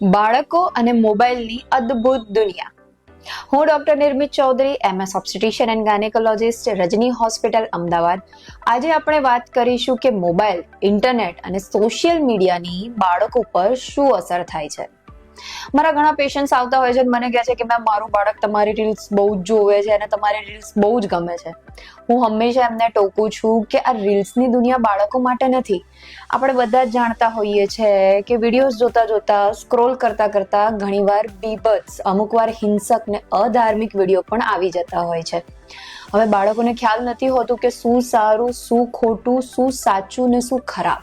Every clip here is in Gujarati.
બાળકો અને મોબાઈલની અદ્ભુત દુનિયા. હું doctor Nirmit Chaudhari, MS obstetrician and gynaecologist, Rajni hospital, Ahmedabad. આજે આપણે વાત કરીશું કે મોબાઈલ, ઇન્ટરનેટ અને સોશિયલ મીડિયાની બાળકો પર શું અસર થાય છે. મારા ઘણા પેશન્ટ્સ આવતા હોય છે અને મને કહે છે કે મેમ, મારું બાળક તમારી રીલ્સ બહુ જ જોવે છે અને તમારી રીલ્સ બહુ જ ગમે છે. હું હંમેશા એમને ટોકું છું કે આ રીલ્સની દુનિયા બાળકો માટે નથી. આપણે બધા જ જાણતા હોઈએ છીએ કે વિડીયોઝ જોતા જોતા, સ્ક્રોલ કરતા કરતા ઘણીવાર બીભત્સ, અમુકવાર હિંસક ને અધાર્મિક વિડીયો પણ આવી જતા હોય છે. હવે બાળકોને ખ્યાલ નથી હોતું કે શું સારું, શું ખોટું, શું સાચું ને શું ખરાબ.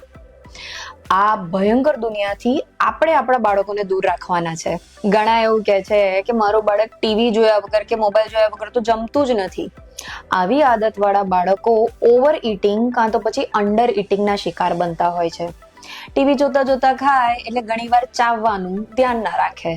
આ ભયંકર દુનિયાથી આપણે આપણા બાળકોને દૂર રાખવાના છે. ઘણા એવું કહે છે કે મારું બાળક ટીવી જોયા વગર કે મોબાઈલ જોયા વગર તો જમતું જ નથી. આવી આદતવાળા બાળકો ઓવર ઈટિંગ કાં તો પછી અંડર ઈટિંગના શિકાર બનતા હોય છે. ટીવી જોતા જોતા ખાય એટલે ઘણીવાર ચાવવાનું ધ્યાન ના રાખે.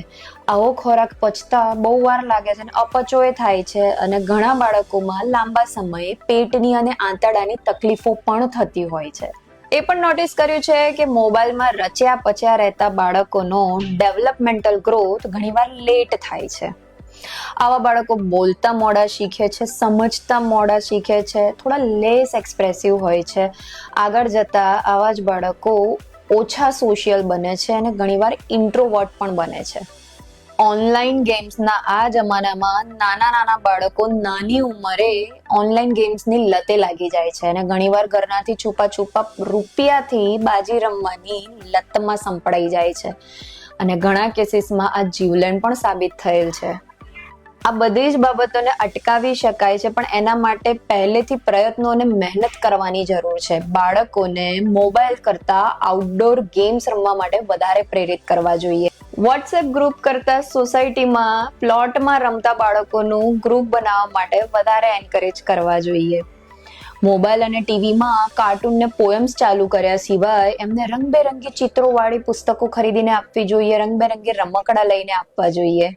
આવો ખોરાક પચતા બહુ વાર લાગે છે અને અપચો એ થાય છે અને ઘણા બાળકોમાં લાંબા સમયે પેટની અને આંતરડાની તકલીફો પણ થતી હોય છે. એ પણ નોટિસ કર્યું છે કે મોબાઈલમાં રચ્યા પચ્યા રહેતા બાળકોનો ડેવલપમેન્ટલ ગ્રોથ ઘણીવાર લેટ થાય છે. આવા બાળકો બોલતા મોડા શીખે છે, સમજતા મોડા શીખે છે, થોડા લેસ એક્સપ્રેસિવ હોય છે. આગળ જતા આવા જ બાળકો ઓછા સોશિયલ બને છે અને ઘણીવાર ઇન્ટ્રોવર્ટ પણ બને છે. ઓનલાઈન ગેમ્સના આ જમાનામાં નાના નાના બાળકો નાની ઉંમરે ઓનલાઈન ગેમ્સની લતે લાગી જાય છે અને ઘણીવાર ઘરનાથી છુપા છુપા રૂપિયાથી બાજી રમવાની લતમાં સંપડાઈ જાય છે અને ઘણા કેસીસમાં આ જીવલેણ પણ સાબિત થયેલ છે. આ બધી જ બાબતોને અટકાવી શકાય છે, પણ એના માટે પહેલેથી પ્રયત્નો અને મહેનત કરવાની જરૂર છે. બાળકોને મોબાઈલ કરતા આઉટડોર ગેમ્સ રમવા માટે વધારે પ્રેરિત કરવા જોઈએ. વોટ્સએપ ગ્રુપ કરતા સોસાયટીમાં પ્લોટમાં રમતા બાળકોનું ગ્રુપ બનાવવા માટે વધારે એન્કરેજ કરવા જોઈએ. મોબાઈલ અને ટીવીમાં કાર્ટૂન ને પોએમ્સ ચાલુ કર્યા સિવાય એમને રંગબેરંગી ચિત્રો વાળી પુસ્તકો ખરીદીને આપવી જોઈએ, રંગબેરંગી રમકડા લઈને આપવા જોઈએ.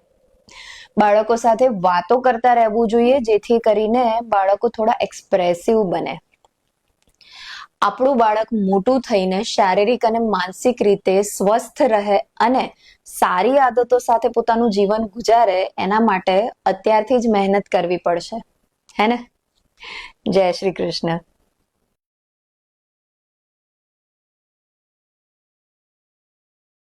બાળકો સાથે વાતો કરતા રહેવું જોઈએ, જેથી કરીને બાળકો થોડા એક્સપ્રેસિવ બને. આપણું બાળક મોટું થઈને શારીરિક અને માનસિક રીતે સ્વસ્થ રહે અને સારી આદતો સાથે પોતાનું જીવન ગુજારે, એના માટે અત્યારથી જ મહેનત કરવી પડશે, હે ને? જય શ્રી કૃષ્ણ.